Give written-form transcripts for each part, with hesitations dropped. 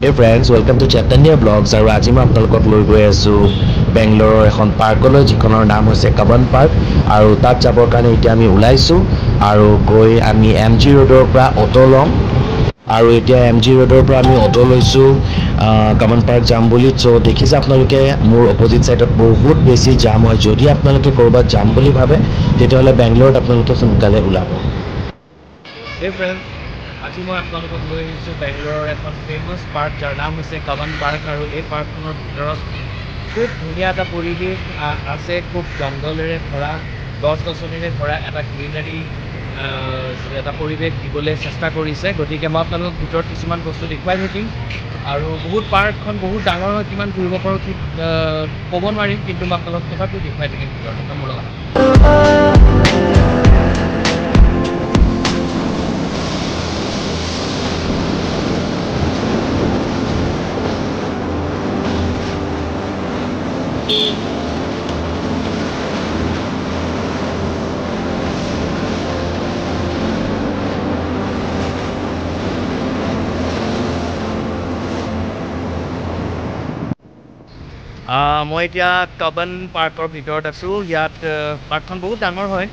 Hey friends, welcome to Chaitanya Vlogs আৰু আজি মই আপোনালোকক লৈ গৈ আছোঁ বেংগলোৰৰ এখন পাৰ্কলৈ যিখনৰ নাম হৈছে কাবন পাৰ্ক আৰু তাত যাবৰ কাৰণে এতিয়া আমি ওলাইছোঁ আৰু গৈ আমি MG ৰোডৰ পৰা অটো ল'ম আৰু এতিয়া MG ৰোডৰ পৰা আমি অটো লৈছোঁ কাবন পাৰ্ক যাম বুলি চ' দেখিছে আপোনালোকে মোৰ অপজিট ছাইডত বহুত বেছি জাম হয় যদি আপোনালোকে ক'ৰবাত যাম বুলি ভাবে তেতিয়াহ'লে বেংগলোৰত আপোনালোকে সোনকালে ওলাব। Hey friends, আজি মই আপোনালোকক লৈ আহিছোঁ বেংগলোৰৰ এখন ফেমাছ পাৰ্ক যাৰ নাম হৈছে কাবন পাৰ্ক আৰু এই পাৰ্কখনৰ ভিতৰত খুব ধুনীয়া এটা পৰিৱেশ আছে, খুব জংঘলেৰে ভৰা, গছ গছনিৰে ভৰা এটা গ্ৰীনাৰী এটা পৰিৱেশ দিবলৈ চেষ্টা কৰিছে। গতিকে মই আপোনালোকক ভিতৰত কিছুমান বস্তু দেখুৱাই থাকিম আৰু পাৰ্কখন বহুত ডাঙৰ হয়, কিমান ঘূৰিব পাৰোঁ ঠিক ক'ব নোৱাৰিম, কিন্তু মই আপোনালোকক তথাপিও দেখুৱাই থাকিম ভিতৰত মোৰ লগত। মই এতিয়া কাবন পাৰ্কৰ ভিতৰত আছোঁ। ইয়াত পাৰ্কখন বহুত ডাঙৰ হয়,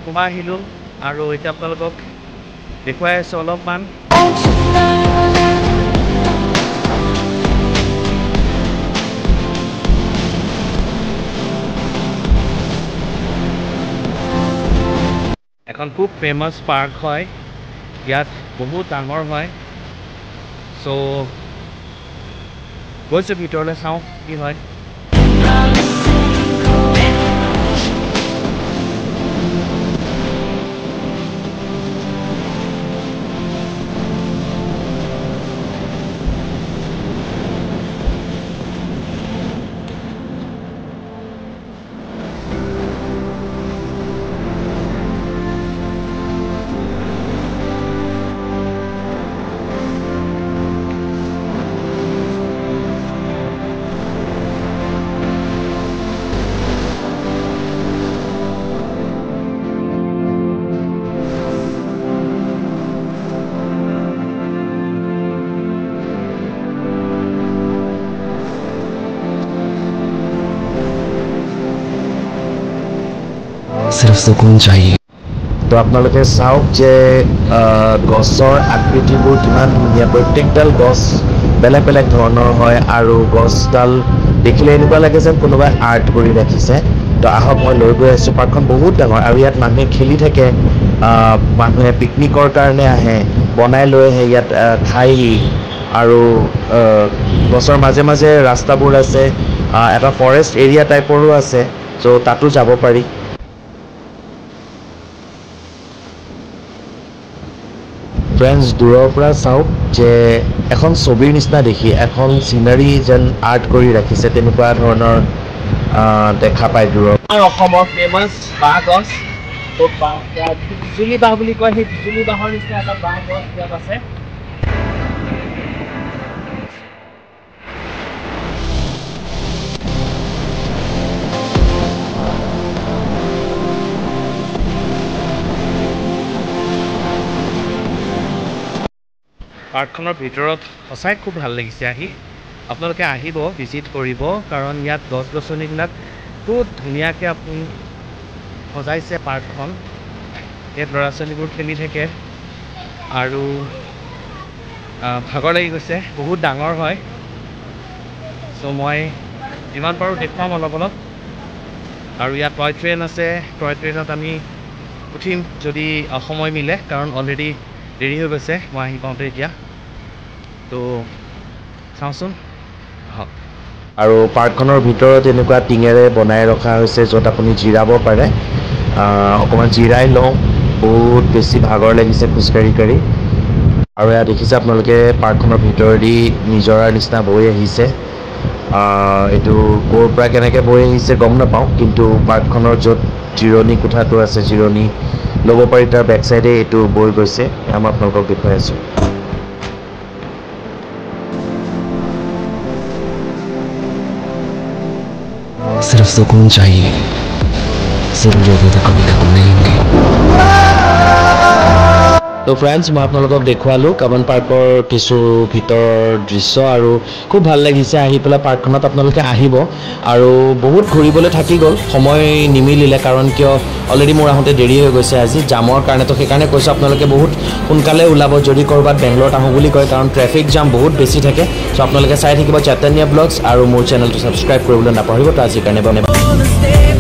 সোমাই আহিলোঁ আৰু এতিয়া আপোনালোকক দেখুৱাই আছোঁ অলপমান। এখন খুব ফেমাছ পাৰ্ক হয়, ইয়াত বহুত ডাঙৰ হয়। চ' গৈছোঁ ভিতৰলৈ, চাওঁ কি হয়। सिर्फ सुकून चाहिए। তো আপোনালোকে চাওক যে গছৰ আকৃতিবোৰ কিমান ধুনীয়া, প্ৰত্যেকডাল গছ বেলেগ বেলেগ ধৰণৰ হয় আৰু গছডাল দেখিলে এনেকুৱা লাগে যেন কোনোবাই আৰ্ট কৰি ৰাখিছে। তো আহক মই লৈ গৈ আছোঁ। পাৰ্কখন বহুত ডাঙৰ আৰু ইয়াত মানুহে খেলি থাকে, মানুহে পিকনিকৰ কাৰণে আহে, বনাই লৈ আহে, ইয়াত খাইহি আৰু গছৰ মাজে মাজে ৰাস্তাবোৰ আছে, এটা ফৰেষ্ট এৰিয়া টাইপৰো আছে, চ' তাতো যাব পাৰি। ফ্ৰেণ্ডছ, দূৰৰ পৰা চাওক যে এখন ছবিৰ নিচিনা দেখি, এখন চিনাৰী যেন আৰ্ট কৰি ৰাখিছে তেনেকুৱা ধৰণৰ দেখা পায় দূৰৰ। অসমৰ ফেমাছ বাঁহ গছ, বিজুলী বাঁহ বুলি কয়, সেই বিজুলী বাঁহৰ নিচিনা এটা বাঁহ গছ ইয়াত আছে। পাৰ্কখনৰ ভিতৰত সঁচাই খুব ভাল লাগিছে আহি। আপোনালোকে আহিব, ভিজিট কৰিব, কাৰণ ইয়াত গছ গছনিবিলাক খুব ধুনীয়াকৈ আপুনি সজাইছে পাৰ্কখন। ইয়াত ল'ৰা ছোৱালীবোৰ খেলি থাকে আৰু ভাগৰ লাগি গৈছে, বহুত ডাঙৰ হয়। চ' মই যিমান পাৰোঁ দেখুৱাম অলপ অলপ। আৰু ইয়াত টয় ট্ৰেইন আছে, টয় ট্ৰেইনত আমি উঠিম যদি সময় মিলে, কাৰণ অলৰেডি দেৰি হৈ গৈছে মই আহি পাওঁতে এতিয়া। তো চাওঁচোন, আহক। আৰু পাৰ্কখনৰ ভিতৰত এনেকুৱা টিঙেৰে বনাই ৰখা হৈছে য'ত আপুনি জিৰাব পাৰে। অকণমান জিৰাই লওঁ, বহুত বেছি ভাগৰ লাগিছে খোজকাঢ়ি কাঢ়ি। আৰু এয়া দেখিছে আপোনালোকে পাৰ্কখনৰ ভিতৰেদি নিজৰাৰ নিচিনা বৈ আহিছে। এইটো ক'ৰ পৰা কেনেকৈ বৈ আহিছে গম নাপাওঁ, কিন্তু পাৰ্কখনৰ য'ত জিৰণি কোঠাটো আছে, জিৰণি ল'ব পাৰি, তাৰ বেক চাইডে এইটো বৈ গৈছে। মই আপোনালোকক দেখুৱাই আছোঁ। सिर्फ सुकून चाहिए, ज़रूरतें तो कभी खत्म नहीं होंगी। তো ফ্ৰেণ্ডছ মই আপোনালোকক দেখুৱালোঁ কাবন পাৰ্কৰ কিছু ভিতৰৰ দৃশ্য আৰু খুব ভাল লাগিছে আহি পেলাই পাৰ্কখনত আপোনালোকে আহিব আৰু বহুত ঘূৰিবলৈ থাকি গ'ল সময় নিমিলিলে কাৰণ কিয় অলৰেডি মোৰ আহোঁতে দেৰি হৈ গৈছে আজি জামৰ কাৰণে তো সেইকাৰণে কৈছোঁ আপোনালোকে বহুত সোনকালে ওলাব যদি ক'ৰবাত বেংগলোৰত আহোঁ বুলি কয় কাৰণ ট্ৰেফিক জাম বহুত বেছি থাকে চ' আপোনালোকে চাই থাকিব চৈতন্য ব্লগছ আৰু মোৰ চেনেলটো ছাবস্ক্ৰাইব কৰিবলৈ নাপাহৰিব তো আজিৰ কাৰণে